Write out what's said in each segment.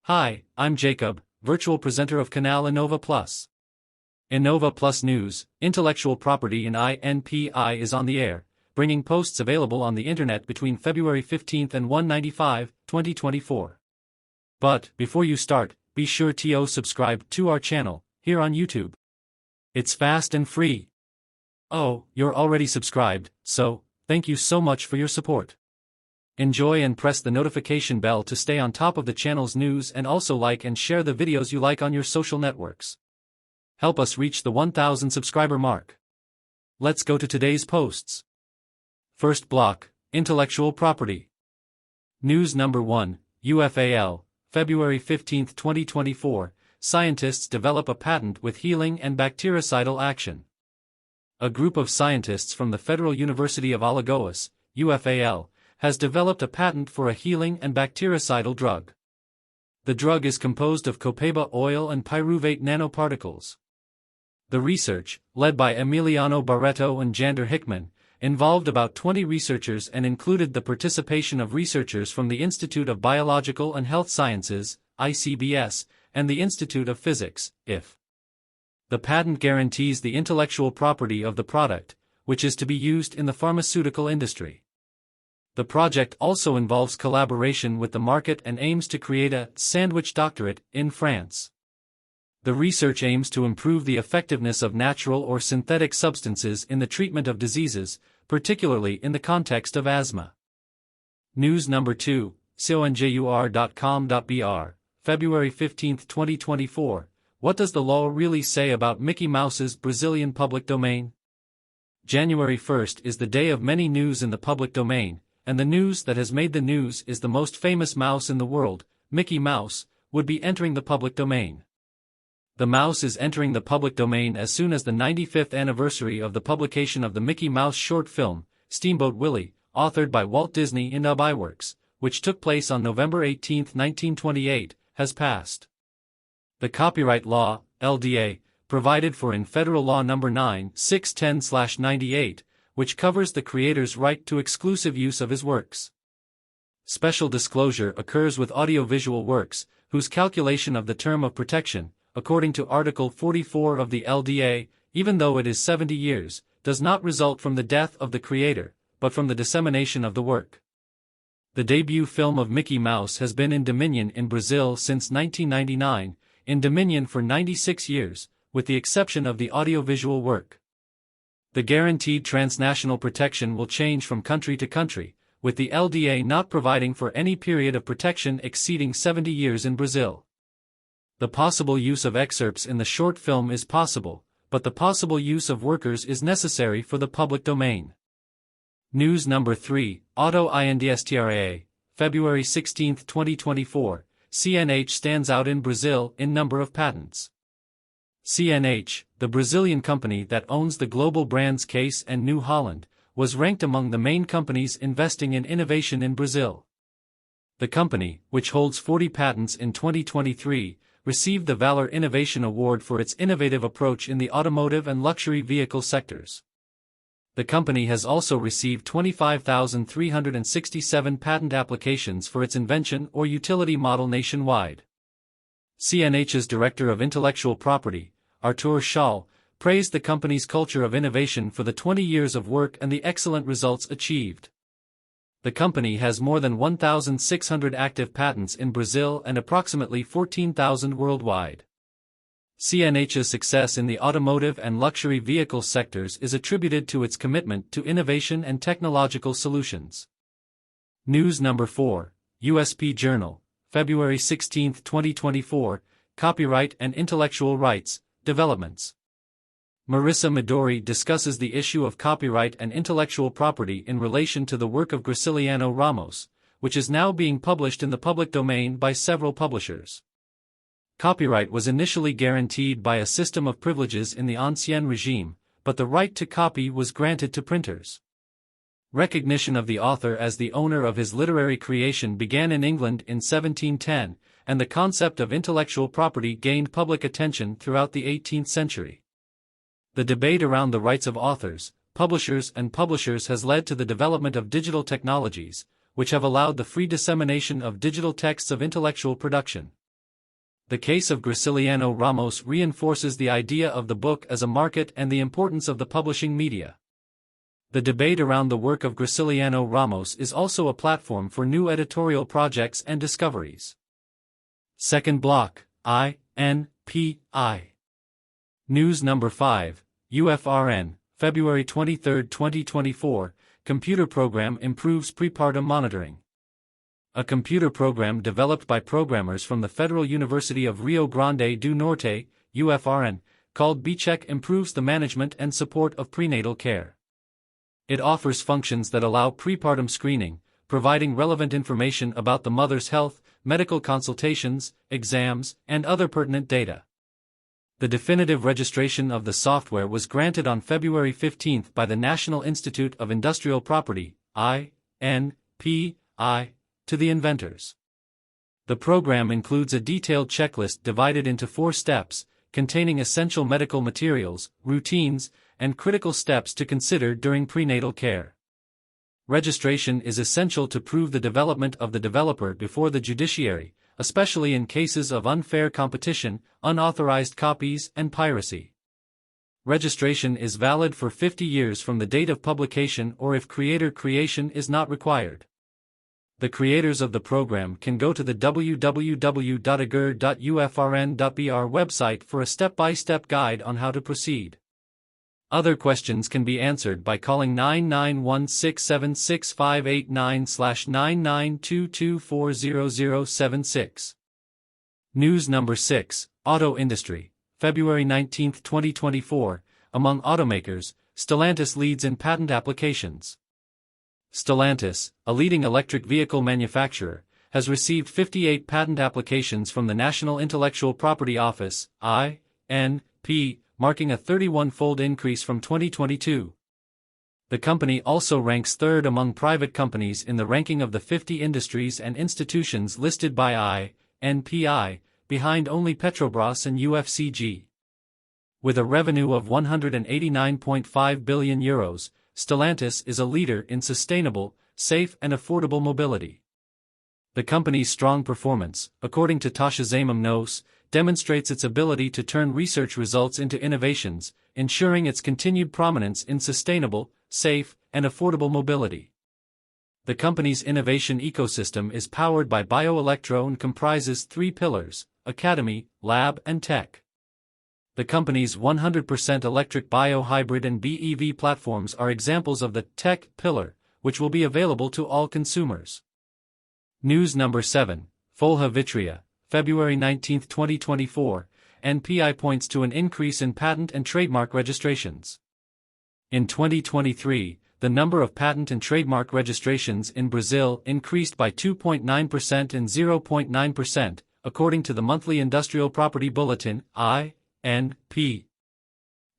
Hi, I'm Jacob, virtual presenter of Canal Innova Plus. Innova Plus News, Intellectual Property in INPI is on the air, bringing posts available on the internet between February 15 and 1/95, 2024. But, before you start, be sure to subscribe to our channel, here on YouTube. It's fast and free. Oh, you're already subscribed, so, thank you so much for your support. Enjoy and press the notification bell to stay on top of the channel's news, and also like and share the videos you like on your social networks. Help us reach the 1,000 subscriber mark. Let's go to today's posts. First block, Intellectual Property. News number 1, UFAL, February 15, 2024, scientists develop a patent with healing and bactericidal action. A group of scientists from the Federal University of Alagoas, UFAL, has developed a patent for a healing and bactericidal drug. The drug is composed of copaiba oil and pyruvate nanoparticles. The research, led by Emiliano Barreto and Jander Hickman, involved about 20 researchers and included the participation of researchers from the Institute of Biological and Health Sciences, ICBS, and the Institute of Physics, IF. The patent guarantees the intellectual property of the product, which is to be used in the pharmaceutical industry. The project also involves collaboration with the market and aims to create a sandwich doctorate in France. The research aims to improve the effectiveness of natural or synthetic substances in the treatment of diseases, particularly in the context of asthma. News number 2, conjur.com.br, February 15, 2024. What does the law really say about Mickey Mouse's Brazilian public domain? January 1st is the day of many news in the public domain, and the news that has made the news is the most famous mouse in the world, Mickey Mouse, would be entering the public domain. The mouse is entering the public domain as soon as the 95th anniversary of the publication of the Mickey Mouse short film, Steamboat Willie, authored by Walt Disney and IWorks, which took place on November 18, 1928, has passed. The copyright law, LDA, provided for in Federal Law No. 9/610/98, which covers the creator's right to exclusive use of his works. Special disclosure occurs with audiovisual works, whose calculation of the term of protection, according to Article 44 of the LDA, even though it is 70 years, does not result from the death of the creator, but from the dissemination of the work. The debut film of Mickey Mouse has been in dominion in Brazil since 1999, in dominion for 96 years, with the exception of the audiovisual work. The guaranteed transnational protection will change from country to country, with the LDA not providing for any period of protection exceeding 70 years in Brazil. The possible use of excerpts in the short film is possible, but the possible use of workers is necessary for the public domain. News number 3, Auto INDUSTRIA, February 16, 2024, CNH stands out in Brazil in number of patents. CNH, the Brazilian company that owns the global brands Case and New Holland, was ranked among the main companies investing in innovation in Brazil. The company, which holds 40 patents in 2023, received the Valor Innovation Award for its innovative approach in the automotive and luxury vehicle sectors. The company has also received 25,367 patent applications for its invention or utility model nationwide. CNH's Director of Intellectual Property, Arthur Schall, praised the company's culture of innovation for the 20 years of work and the excellent results achieved. The company has more than 1,600 active patents in Brazil and approximately 14,000 worldwide. CNH's success in the automotive and luxury vehicle sectors is attributed to its commitment to innovation and technological solutions. News number 4, USP Journal, February 16, 2024, Copyright and Intellectual Rights, Developments. Marissa Midori discusses the issue of copyright and intellectual property in relation to the work of Graciliano Ramos, which is now being published in the public domain by several publishers. Copyright was initially guaranteed by a system of privileges in the Ancien regime, but the right to copy was granted to printers. Recognition of the author as the owner of his literary creation began in England in 1710, and the concept of intellectual property gained public attention throughout the 18th century. The debate around the rights of authors, publishers and publishers has led to the development of digital technologies, which have allowed the free dissemination of digital texts of intellectual production. The case of Graciliano Ramos reinforces the idea of the book as a market and the importance of the publishing media. The debate around the work of Graciliano Ramos is also a platform for new editorial projects and discoveries. Second block, INPI. News number 5, UFRN, February 23, 2024, computer program improves prepartum monitoring. A computer program developed by programmers from the Federal University of Rio Grande do Norte, UFRN, called BCheck improves the management and support of prenatal care. It offers functions that allow prepartum screening, providing relevant information about the mother's health, medical consultations, exams, and other pertinent data. The definitive registration of the software was granted on February 15 by the National Institute of Industrial Property, INPI, to the inventors. The program includes a detailed checklist divided into 4 steps, containing essential medical materials, routines, and critical steps to consider during prenatal care. Registration is essential to prove the development of the developer before the judiciary, especially in cases of unfair competition, unauthorized copies, and piracy. Registration is valid for 50 years from the date of publication or if creator creation is not required. The creators of the program can go to the www.agur.ufrn.br website for a step-by-step guide on how to proceed. Other questions can be answered by calling 991676589-992240076. News number 6, Auto Industry, February 19, 2024, among automakers, Stellantis leads in patent applications. Stellantis, a leading electric vehicle manufacturer, has received 58 patent applications from the National Intellectual Property Office, INPI, marking a 31-fold increase from 2022. The company also ranks third among private companies in the ranking of the 50 industries and institutions listed by INPI, behind only Petrobras and UFCG. With a revenue of €189.5 billion, Stellantis is a leader in sustainable, safe and affordable mobility. The company's strong performance, according to Tasha Zamim Nos, demonstrates its ability to turn research results into innovations, ensuring its continued prominence in sustainable, safe, and affordable mobility. The company's innovation ecosystem is powered by bioelectro and comprises 3 pillars: academy, lab, and tech. The company's 100% electric bio-hybrid and BEV platforms are examples of the tech pillar, which will be available to all consumers. News number 7, FOLHA VITORIA, February 19, 2024, INPI points to an increase in patent and trademark registrations. In 2023, the number of patent and trademark registrations in Brazil increased by 2.9% and 0.9%, according to the monthly Industrial Property Bulletin, INPI.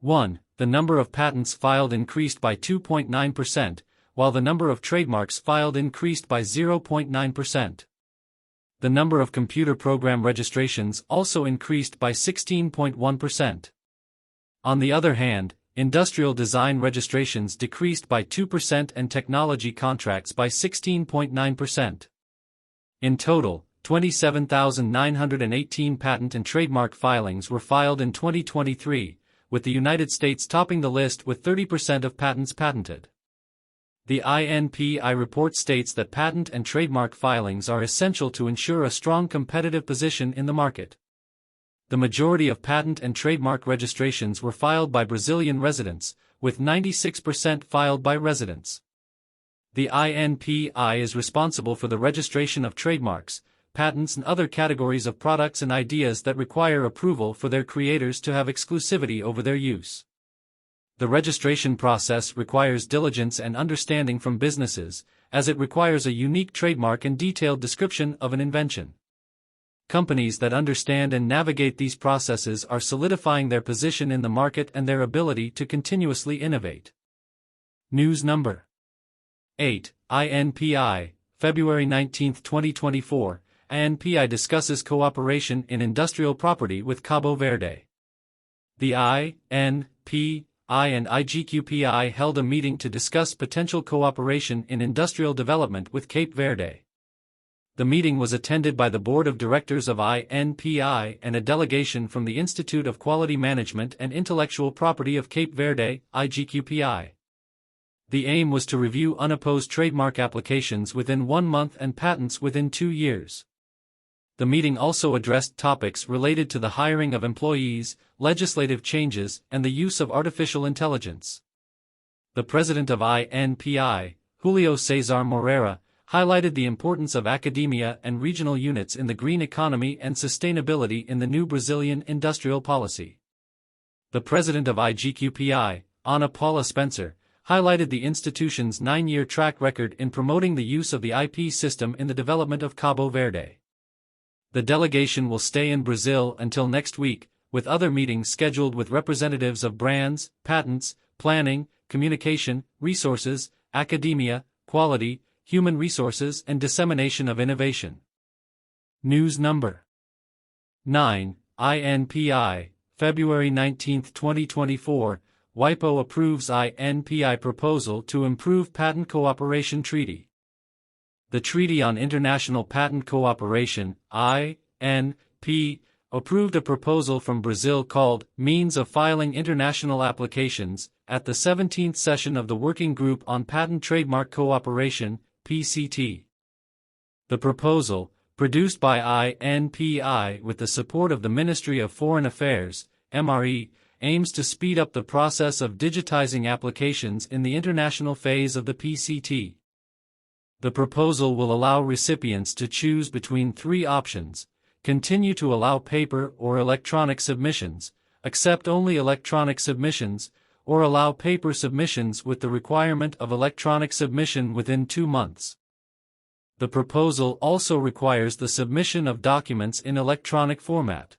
1. The number of patents filed increased by 2.9%, while the number of trademarks filed increased by 0.9%. The number of computer program registrations also increased by 16.1%. On the other hand, industrial design registrations decreased by 2% and technology contracts by 16.9%. In total, 27,918 patent and trademark filings were filed in 2023, with the United States topping the list with 30% of patents patented. The INPI report states that patent and trademark filings are essential to ensure a strong competitive position in the market. The majority of patent and trademark registrations were filed by Brazilian residents, with 96% filed by residents. The INPI is responsible for the registration of trademarks, patents and other categories of products and ideas that require approval for their creators to have exclusivity over their use. The registration process requires diligence and understanding from businesses, as it requires a unique trademark and detailed description of an invention. Companies that understand and navigate these processes are solidifying their position in the market and their ability to continuously innovate. News number 8, INPI, February 19, 2024, INPI discusses cooperation in industrial property with Cabo Verde. The INPI and IGQPI held a meeting to discuss potential cooperation in industrial development with Cape Verde. The meeting was attended by the Board of Directors of INPI and a delegation from the Institute of Quality Management and Intellectual Property of Cape Verde, IGQPI. The aim was to review unopposed trademark applications within 1 month and patents within 2 years. The meeting also addressed topics related to the hiring of employees, legislative changes, and the use of artificial intelligence. The president of INPI, Julio Cesar Moreira, highlighted the importance of academia and regional units in the green economy and sustainability in the new Brazilian industrial policy. The president of IGQPI, Ana Paula Spencer, highlighted the institution's 9-year track record in promoting the use of the IP system in the development of Cabo Verde. The delegation will stay in Brazil until next week, with other meetings scheduled with representatives of brands, patents, planning, communication, resources, academia, quality, human resources and dissemination of innovation. News number 9, INPI, February 19, 2024, WIPO approves INPI proposal to improve patent cooperation treaty. The Treaty on International Patent Cooperation, INPI, approved a proposal from Brazil called Means of Filing International Applications at the 17th session of the Working Group on Patent Trademark Cooperation, PCT. The proposal, produced by INPI with the support of the Ministry of Foreign Affairs, MRE, aims to speed up the process of digitizing applications in the international phase of the PCT. The proposal will allow recipients to choose between 3 options: continue to allow paper or electronic submissions, accept only electronic submissions, or allow paper submissions with the requirement of electronic submission within 2 months. The proposal also requires the submission of documents in electronic format.